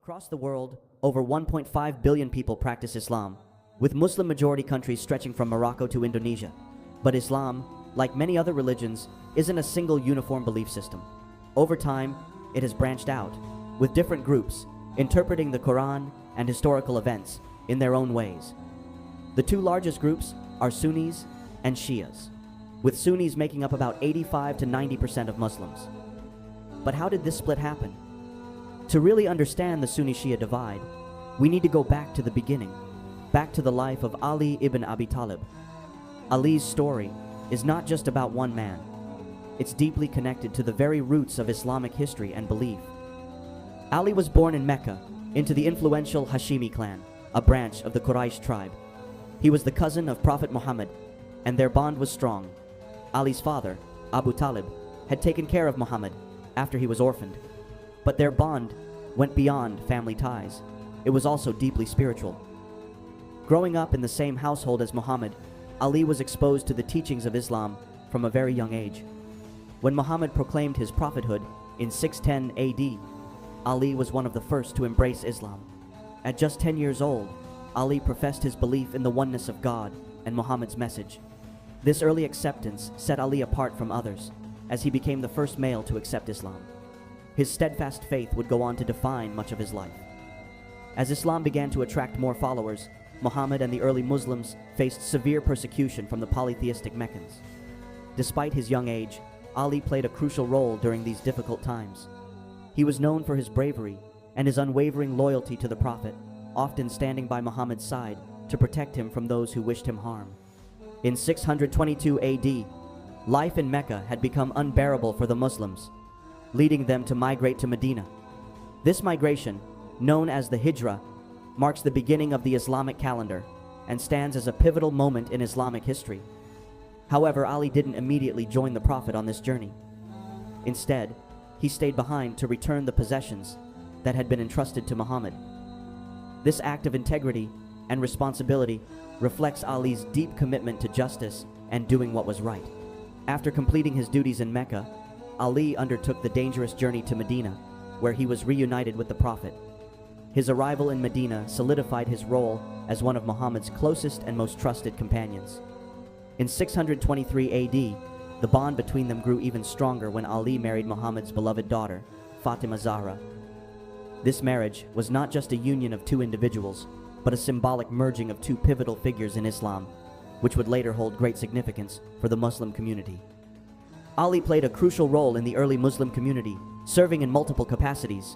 Across the world, over 1.5 billion people practice Islam, with Muslim majority countries stretching from Morocco to Indonesia. But Islam, like many other religions, isn't a single uniform belief system. Over time, it has branched out, with different groups interpreting the Quran and historical events in their own ways. The two largest groups are Sunnis and Shias, with Sunnis making up about 85 to 90% of Muslims. But how did this split happen? To really understand the Sunni-Shia divide, we need to go back to the beginning, back to the life of Ali ibn Abi Talib. Ali's story is not just about one man. It's deeply connected to the very roots of Islamic history and belief. Ali was born in Mecca into the influential Hashimi clan, a branch of the Quraysh tribe. He was the cousin of Prophet Muhammad, and their bond was strong. Ali's father, Abu Talib, had taken care of Muhammad after he was orphaned. But their bond went beyond family ties. It was also deeply spiritual. Growing up in the same household as Muhammad, Ali was exposed to the teachings of Islam from a very young age. When Muhammad proclaimed his prophethood in 610 AD, Ali was one of the first to embrace Islam. At just 10 years old, Ali professed his belief in the oneness of God and Muhammad's message. This early acceptance set Ali apart from others, as he became the first male to accept Islam. His steadfast faith would go on to define much of his life. As Islam began to attract more followers, Muhammad and the early Muslims faced severe persecution from the polytheistic Meccans. Despite his young age, Ali played a crucial role during these difficult times. He was known for his bravery and his unwavering loyalty to the Prophet, often standing by Muhammad's side to protect him from those who wished him harm. In 622 AD, life in Mecca had become unbearable for the Muslims, leading them to migrate to Medina. This migration, known as the Hijrah, marks the beginning of the Islamic calendar and stands as a pivotal moment in Islamic history. However, Ali didn't immediately join the Prophet on this journey. Instead, he stayed behind to return the possessions that had been entrusted to Muhammad. This act of integrity and responsibility reflects Ali's deep commitment to justice and doing what was right. After completing his duties in Mecca, Ali undertook the dangerous journey to Medina, where he was reunited with the Prophet. His arrival in Medina solidified his role as one of Muhammad's closest and most trusted companions. In 623 AD, the bond between them grew even stronger when Ali married Muhammad's beloved daughter, Fatima Zahra. This marriage was not just a union of two individuals, but a symbolic merging of two pivotal figures in Islam, which would later hold great significance for the Muslim community. Ali played a crucial role in the early Muslim community, serving in multiple capacities.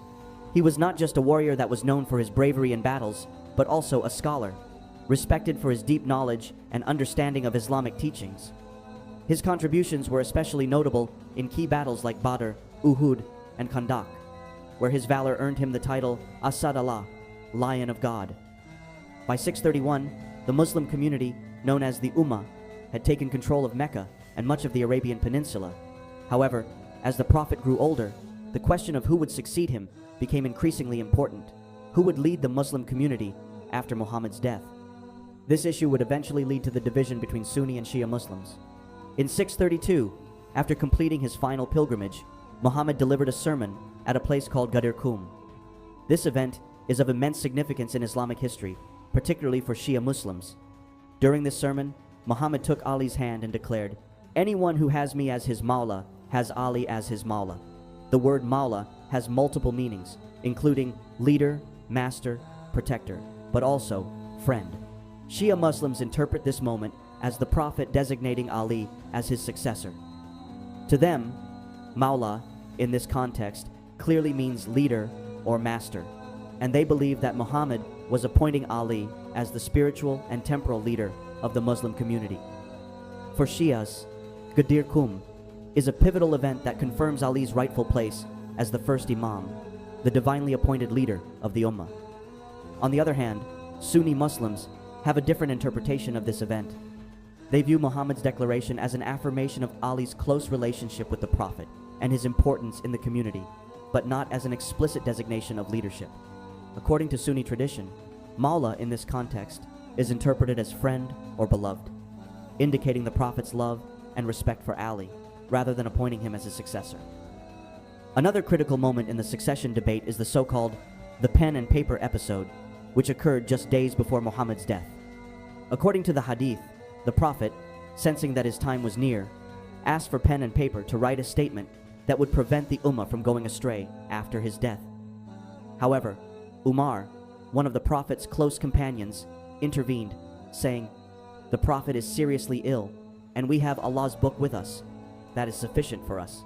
He was not just a warrior that was known for his bravery in battles, but also a scholar, respected for his deep knowledge and understanding of Islamic teachings. His contributions were especially notable in key battles like Badr, Uhud, and Khandaq, where his valor earned him the title Asad Allah, Lion of God. By 631, the Muslim community, known as the Ummah, had taken control of Mecca and much of the Arabian Peninsula. However, as the Prophet grew older, the question of who would succeed him became increasingly important. Who would lead the Muslim community after Muhammad's death? This issue would eventually lead to the division between Sunni and Shia Muslims. In 632, after completing his final pilgrimage, Muhammad delivered a sermon at a place called Ghadir Khumm. This event is of immense significance in Islamic history, particularly for Shia Muslims. During this sermon, Muhammad took Ali's hand and declared, "Anyone who has me as his Mawla has Ali as his Mawla." The word Mawla has multiple meanings, including leader, master, protector, but also friend. Shia Muslims interpret this moment as the Prophet designating Ali as his successor. To them, Mawla, in this context, clearly means leader or master, and they believe that Muhammad was appointing Ali as the spiritual and temporal leader of the Muslim community. For Shias, Ghadir Khumm is a pivotal event that confirms Ali's rightful place as the first Imam, the divinely appointed leader of the Ummah. On the other hand, Sunni Muslims have a different interpretation of this event. They view Muhammad's declaration as an affirmation of Ali's close relationship with the Prophet and his importance in the community, but not as an explicit designation of leadership. According to Sunni tradition, Mawla in this context is interpreted as friend or beloved, indicating the Prophet's love and respect for Ali, rather than appointing him as his successor. Another critical moment in the succession debate is the so-called the pen and paper episode, which occurred just days before Muhammad's death. According to the hadith, the Prophet, sensing that his time was near, asked for pen and paper to write a statement that would prevent the Ummah from going astray after his death. However, Umar, one of the Prophet's close companions, intervened, saying, "The Prophet is seriously ill, and we have Allah's book with us. That is sufficient for us."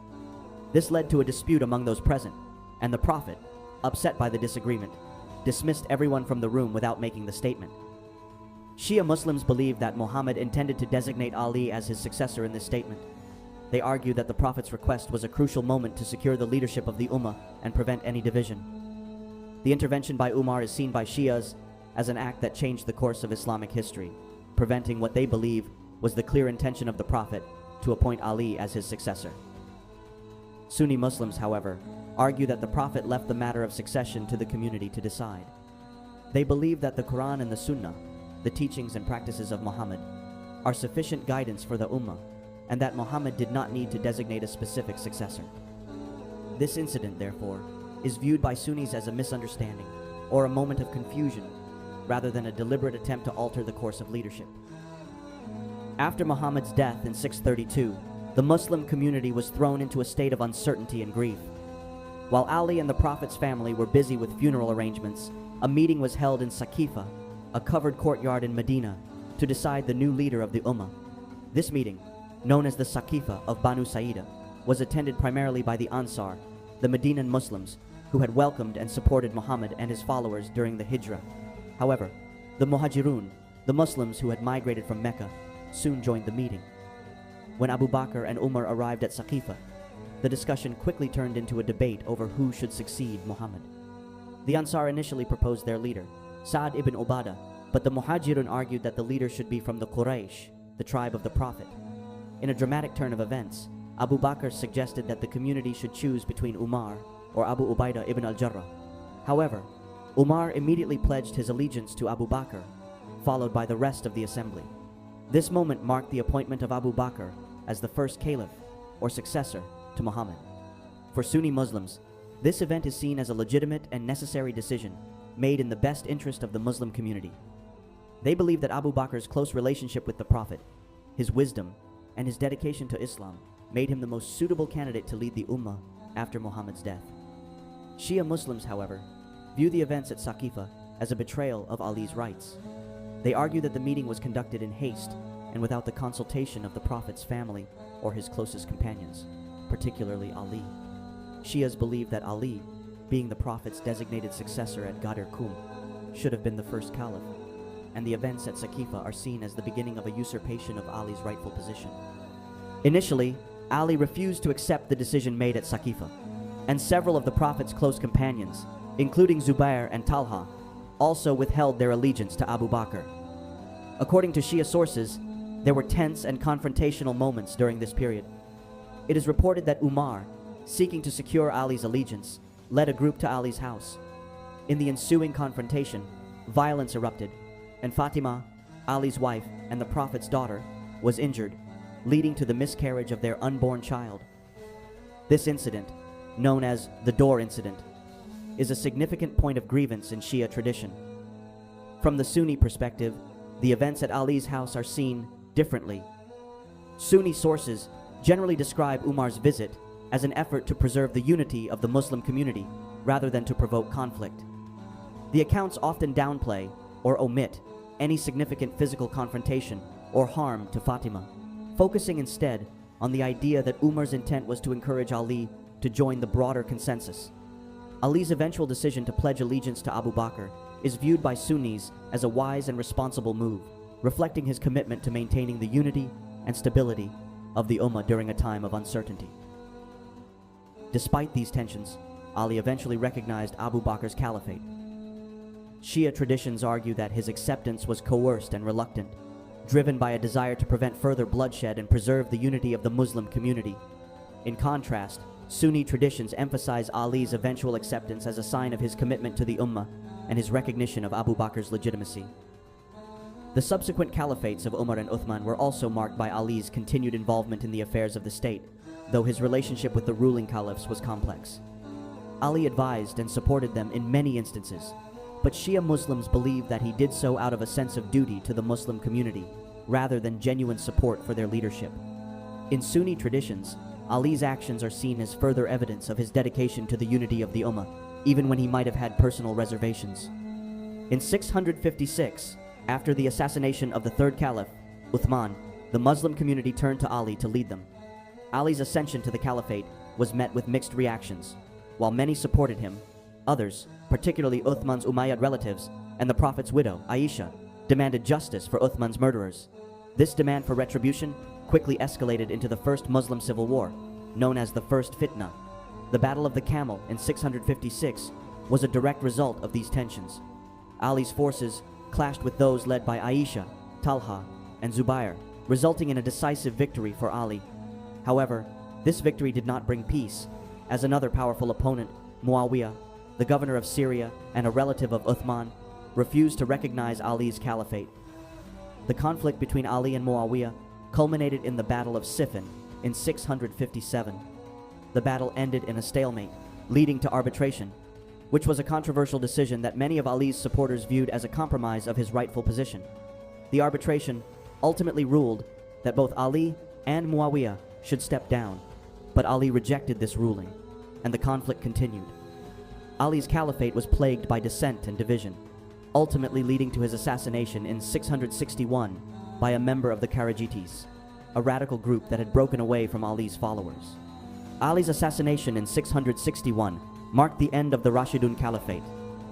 This led to a dispute among those present, and the Prophet, upset by the disagreement, dismissed everyone from the room without making the statement. Shia Muslims believe that Muhammad intended to designate Ali as his successor in this statement. They argue that the Prophet's request was a crucial moment to secure the leadership of the Ummah and prevent any division. The intervention by Umar is seen by Shias as an act that changed the course of Islamic history, preventing what they believe was the clear intention of the Prophet to appoint Ali as his successor. Sunni Muslims, however, argue that the Prophet left the matter of succession to the community to decide. They believe that the Quran and the Sunnah, the teachings and practices of Muhammad, are sufficient guidance for the Ummah, and that Muhammad did not need to designate a specific successor. This incident, therefore, is viewed by Sunnis as a misunderstanding or a moment of confusion, rather than a deliberate attempt to alter the course of leadership. After Muhammad's death in 632, the Muslim community was thrown into a state of uncertainty and grief. While Ali and the Prophet's family were busy with funeral arrangements, a meeting was held in Saqifah, a covered courtyard in Medina, to decide the new leader of the Ummah. This meeting, known as the Saqifah of Banu Sa'idah, was attended primarily by the Ansar, the Medinan Muslims, who had welcomed and supported Muhammad and his followers during the Hijrah. However, the Muhajirun, the Muslims who had migrated from Mecca, soon joined the meeting. When Abu Bakr and Umar arrived at Saqifah, the discussion quickly turned into a debate over who should succeed Muhammad. The Ansar initially proposed their leader, Sa'd ibn Ubadah, but the Muhajirun argued that the leader should be from the Quraysh, the tribe of the Prophet. In a dramatic turn of events, Abu Bakr suggested that the community should choose between Umar or Abu Ubaidah ibn al-Jarrah. However, Umar immediately pledged his allegiance to Abu Bakr, followed by the rest of the assembly. This moment marked the appointment of Abu Bakr as the first Caliph, or successor, to Muhammad. For Sunni Muslims, this event is seen as a legitimate and necessary decision made in the best interest of the Muslim community. They believe that Abu Bakr's close relationship with the Prophet, his wisdom, and his dedication to Islam made him the most suitable candidate to lead the Ummah after Muhammad's death. Shia Muslims, however, view the events at Saqifah as a betrayal of Ali's rights. They argue that the meeting was conducted in haste and without the consultation of the Prophet's family or his closest companions, particularly Ali. Shias believe that Ali, being the Prophet's designated successor at Ghadir Khumm, should have been the first Caliph, and the events at Saqifah are seen as the beginning of a usurpation of Ali's rightful position. Initially, Ali refused to accept the decision made at Saqifah, and several of the Prophet's close companions, including Zubair and Talha, also withheld their allegiance to Abu Bakr. According to Shia sources, there were tense and confrontational moments during this period. It is reported that Umar, seeking to secure Ali's allegiance, led a group to Ali's house. In the ensuing confrontation, violence erupted, and Fatima, Ali's wife and the Prophet's daughter, was injured, leading to the miscarriage of their unborn child. This incident, known as the Door Incident, is a significant point of grievance in Shia tradition. From the Sunni perspective, the events at Ali's house are seen differently. Sunni sources generally describe Umar's visit as an effort to preserve the unity of the Muslim community rather than to provoke conflict. The accounts often downplay or omit any significant physical confrontation or harm to Fatima, focusing instead on the idea that Umar's intent was to encourage Ali to join the broader consensus. Ali's eventual decision to pledge allegiance to Abu Bakr is viewed by Sunnis as a wise and responsible move, reflecting his commitment to maintaining the unity and stability of the Ummah during a time of uncertainty. Despite these tensions, Ali eventually recognized Abu Bakr's caliphate. Shia traditions argue that his acceptance was coerced and reluctant, driven by a desire to prevent further bloodshed and preserve the unity of the Muslim community. In contrast, Sunni traditions emphasize Ali's eventual acceptance as a sign of his commitment to the Ummah and his recognition of Abu Bakr's legitimacy. The subsequent caliphates of Umar and Uthman were also marked by Ali's continued involvement in the affairs of the state, though his relationship with the ruling caliphs was complex. Ali advised and supported them in many instances, but Shia Muslims believe that he did so out of a sense of duty to the Muslim community, rather than genuine support for their leadership. In Sunni traditions, Ali's actions are seen as further evidence of his dedication to the unity of the Ummah, even when he might have had personal reservations. In 656, after the assassination of the third Caliph, Uthman, the Muslim community turned to Ali to lead them. Ali's ascension to the caliphate was met with mixed reactions. While many supported him, others, particularly Uthman's Umayyad relatives and the Prophet's widow, Aisha, demanded justice for Uthman's murderers. This demand for retribution quickly escalated into the First Muslim Civil War, known as the First Fitna. The Battle of the Camel in 656 was a direct result of these tensions. Ali's forces clashed with those led by Aisha, Talha, and Zubair, resulting in a decisive victory for Ali. However, this victory did not bring peace, as another powerful opponent, Muawiyah, the governor of Syria and a relative of Uthman, refused to recognize Ali's caliphate. The conflict between Ali and Muawiyah culminated in the Battle of Siffin in 657. The battle ended in a stalemate, leading to arbitration, which was a controversial decision that many of Ali's supporters viewed as a compromise of his rightful position. The arbitration ultimately ruled that both Ali and Muawiyah should step down, but Ali rejected this ruling, and the conflict continued. Ali's caliphate was plagued by dissent and division, ultimately leading to his assassination in 661 by a member of the Kharijites, a radical group that had broken away from Ali's followers. Ali's assassination in 661 marked the end of the Rashidun Caliphate,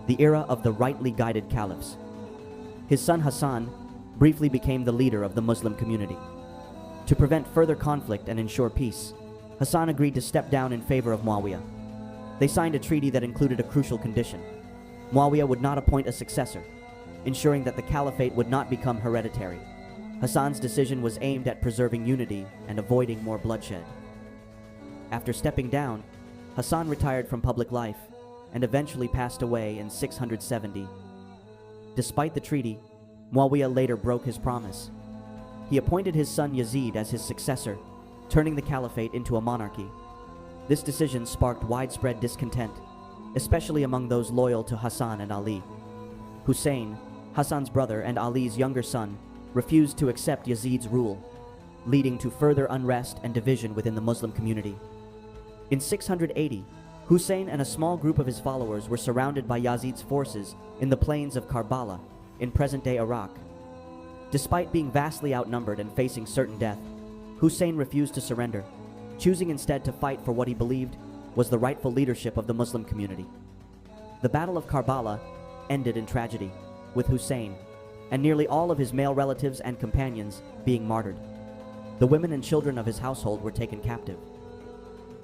the era of the rightly guided caliphs. His son Hassan briefly became the leader of the Muslim community. To prevent further conflict and ensure peace, Hassan agreed to step down in favor of Muawiyah. They signed a treaty that included a crucial condition. Muawiyah would not appoint a successor, ensuring that the caliphate would not become hereditary. Hassan's decision was aimed at preserving unity and avoiding more bloodshed. After stepping down, Hassan retired from public life and eventually passed away in 670. Despite the treaty, Muawiyah later broke his promise. He appointed his son Yazid as his successor, turning the caliphate into a monarchy. This decision sparked widespread discontent, especially among those loyal to Hassan and Ali. Hussein, Hassan's brother and Ali's younger son, refused to accept Yazid's rule, leading to further unrest and division within the Muslim community. In 680, Hussein and a small group of his followers were surrounded by Yazid's forces in the plains of Karbala, in present-day Iraq. Despite being vastly outnumbered and facing certain death, Hussein refused to surrender, choosing instead to fight for what he believed was the rightful leadership of the Muslim community. The Battle of Karbala ended in tragedy, with Hussein and nearly all of his male relatives and companions being martyred. The women and children of his household were taken captive.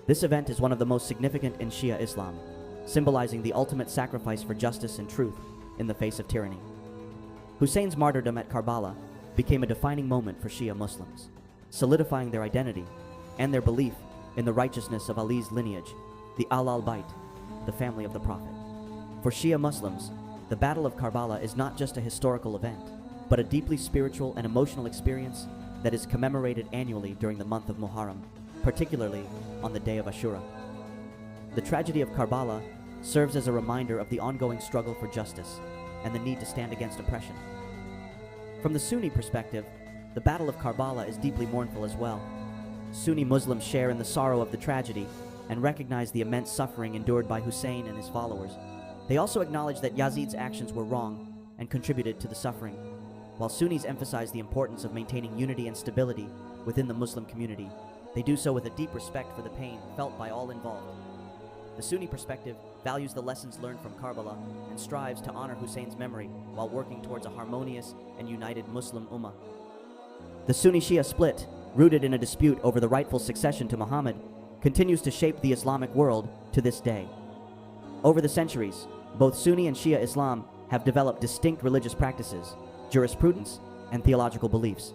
This event is one of the most significant in Shia Islam, symbolizing the ultimate sacrifice for justice and truth in the face of tyranny. Hussein's martyrdom at Karbala became a defining moment for Shia Muslims, solidifying their identity and their belief in the righteousness of Ali's lineage, the Al-Bayt, the family of the Prophet. For Shia Muslims, the Battle of Karbala is not just a historical event, but a deeply spiritual and emotional experience that is commemorated annually during the month of Muharram, particularly on the day of Ashura. The tragedy of Karbala serves as a reminder of the ongoing struggle for justice and the need to stand against oppression. From the Sunni perspective, the Battle of Karbala is deeply mournful as well. Sunni Muslims share in the sorrow of the tragedy and recognize the immense suffering endured by Hussein and his followers. They also acknowledge that Yazid's actions were wrong and contributed to the suffering. While Sunnis emphasize the importance of maintaining unity and stability within the Muslim community, they do so with a deep respect for the pain felt by all involved. The Sunni perspective values the lessons learned from Karbala and strives to honor Hussein's memory while working towards a harmonious and united Muslim Ummah. The Sunni Shia split, rooted in a dispute over the rightful succession to Muhammad, continues to shape the Islamic world to this day. Over the centuries, both Sunni and Shia Islam have developed distinct religious practices, jurisprudence, and theological beliefs.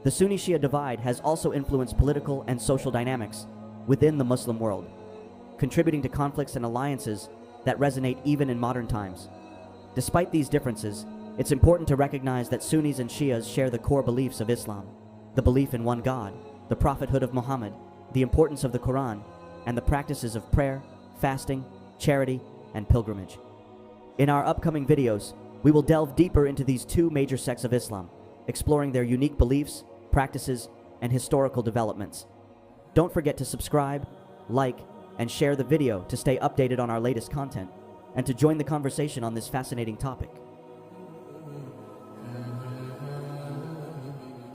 The Sunni-Shia divide has also influenced political and social dynamics within the Muslim world, contributing to conflicts and alliances that resonate even in modern times. Despite these differences, it's important to recognize that Sunnis and Shias share the core beliefs of Islam: the belief in one God, the prophethood of Muhammad, the importance of the Quran, and the practices of prayer, fasting, charity, and pilgrimage. In our upcoming videos, we will delve deeper into these two major sects of Islam, exploring their unique beliefs, practices, and historical developments. Don't forget to subscribe, like, and share the video to stay updated on our latest content, and to join the conversation on this fascinating topic.